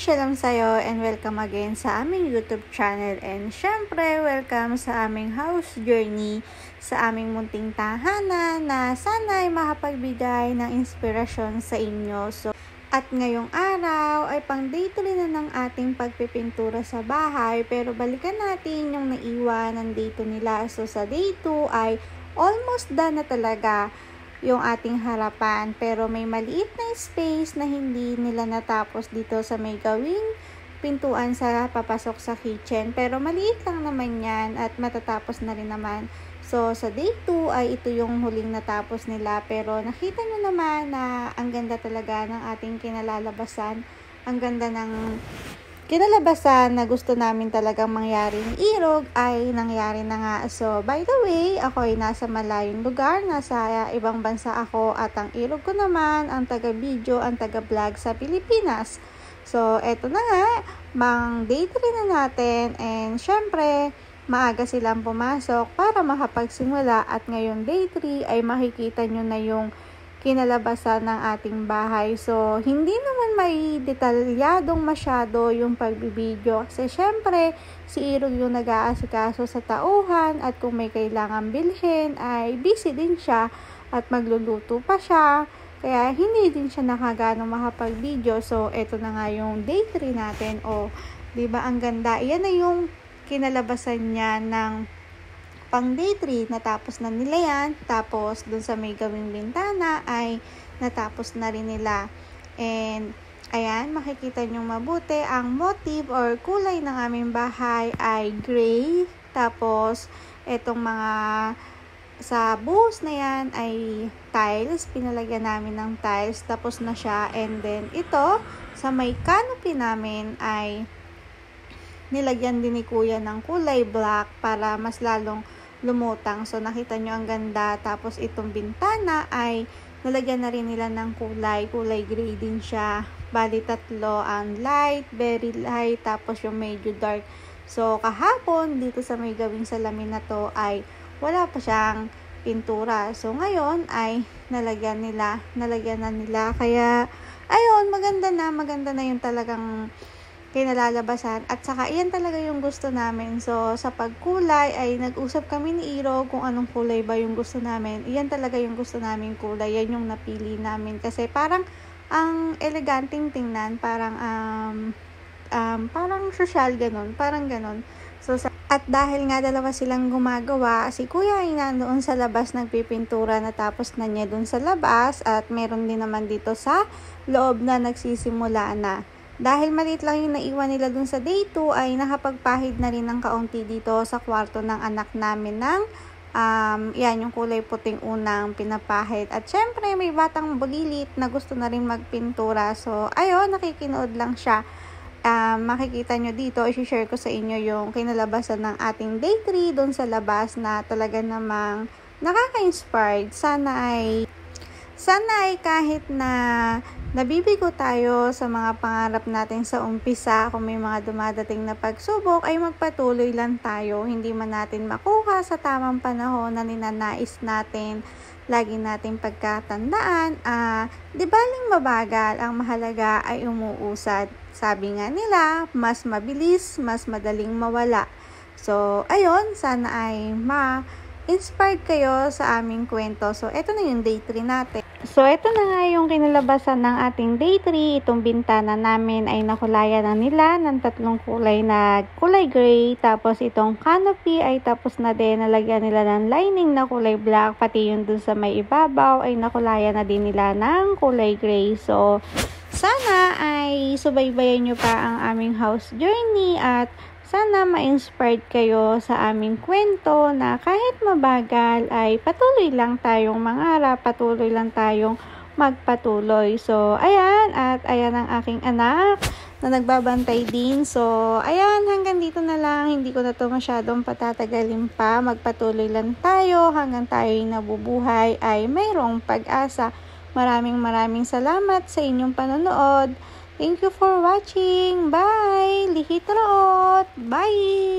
Shalom sa'yo and welcome again sa aming YouTube channel, and syempre welcome sa aming house journey sa aming munting tahanan na sana'y makapagbigay ng inspirasyon sa inyo. At ngayong araw ay pang day 3 na ng ating pagpipintura sa bahay, pero balikan natin yung naiwan ng day 2 nila. So sa day 2 ay almost done na talaga yung ating harapan, pero may maliit na space na hindi nila natapos dito sa may gawing pintuan sa papasok sa kitchen, pero maliit lang naman yan at matatapos na rin naman. So sa day 2 ay ito yung huling natapos nila, pero nakita nyo naman na ang ganda talaga ng ating kinalalabasan. Ang ganda ng kinalabasan na gusto namin talagang mangyaring irog ay nangyari na nga. So, by the way, ako ay nasa malayong lugar, nasa ibang bansa ako, at ang irog ko naman, ang taga-video, ang taga-vlog sa Pilipinas. So, eto na nga, mang day 3 na natin, and syempre, maaga silang pumasok para makapagsimula, at ngayong day 3 ay makikita nyo na yung kinalabasan ng ating bahay. So, hindi naman may detalyadong masyado yung pagbibideo kasi syempre, si Irog yung nag-aasikaso sa tauhan, at kung may kailangan bilhin ay busy din siya at magluluto pa siya. Kaya, hindi din siya nakaganong makapag-video. So, eto na nga yung day 3 natin. O, diba ang ganda? Yan na yung kinalabasan niya ng pang day 3, natapos na nila yan. Tapos, dun sa may gawing bintana ay natapos na rin nila. And, ayan, makikita nyo mabuti. Ang motive or kulay ng aming bahay ay gray. Tapos, etong mga sa buhos na yan ay tiles. Pinalagyan namin ng tiles. Tapos na siya. And then, ito, sa may canopy namin ay nilagyan din ni Kuya ng kulay black para mas lalong lumutang. So, nakita nyo ang ganda. Tapos, itong bintana ay nalagyan na rin nila ng kulay gray din siya. Bali, 3. Ang light, very light, tapos yung medyo dark. So, kahapon, dito sa may gawing salamin na to ay wala pa siyang pintura. So, ngayon ay nalagyan na nila. Kaya, ayun, maganda na yung talagang kinalalabasan, at saka iyan talaga yung gusto namin. So sa pagkulay ay nag-usap kami ni Iro kung anong kulay ba yung gusto namin. Iyan talaga yung gusto namin kulay, yan yung napili namin kasi parang ang eleganteng tingnan, parang parang social ganon, parang ganon. So at dahil nga dalawa silang gumagawa, si Kuya ay nandoon sa labas nagpipintura, natapos na niya dun sa labas, at meron din naman dito sa loob na nagsisimula na. Dahil maliit lang yung naiwan nila dun sa day 2, ay nakapagpahid na rin ng kaunti dito sa kwarto ng anak namin ng yan, yung kulay puting unang pinapahid. At syempre, may batang bulilit na gusto na rin magpintura. So, ayun, nakikinood lang siya. Makikita nyo dito, i-share ko sa inyo yung kinalabasan ng ating day 3 dun sa labas na talaga namang nakaka-inspired. Sana ay kahit na nabibigo tayo sa mga pangarap natin sa umpisa, kung may mga dumadating na pagsubok, ay magpatuloy lang tayo. Hindi man natin makuha sa tamang panahon na ninanais natin, lagi nating pagkatandaan, di baling mabagal, ang mahalaga ay umuusad. Sabi nga nila, mas mabilis, mas madaling mawala. So, ayun, sana ay inspired kayo sa aming kwento. So, eto na yung day 3 natin. So, ito na nga yung kinalabasan ng ating day 3. Itong bintana namin ay nakulayan na nila ng 3 kulay na kulay gray. Tapos, itong canopy ay tapos na din. Nalagyan nila ng lining na kulay black. Pati yung dun sa may ibabaw ay nakulayan na din nila ng kulay gray. So, sana ay subaybayan nyo pa ang aming house journey, at sana ma-inspired kayo sa aming kwento na kahit mabagal ay patuloy lang tayong mangarap, patuloy lang tayong magpatuloy. So, ayan, at ayan ang aking anak na nagbabantay din. So, ayan, hanggang dito na lang. Hindi ko na to masyadong patatagalin pa. Magpatuloy lang tayo hanggang tayo'y nabubuhay ay mayroong pag-asa. Maraming salamat sa inyong panonood. Thank you for watching. Bye! Lihit raot! Bye!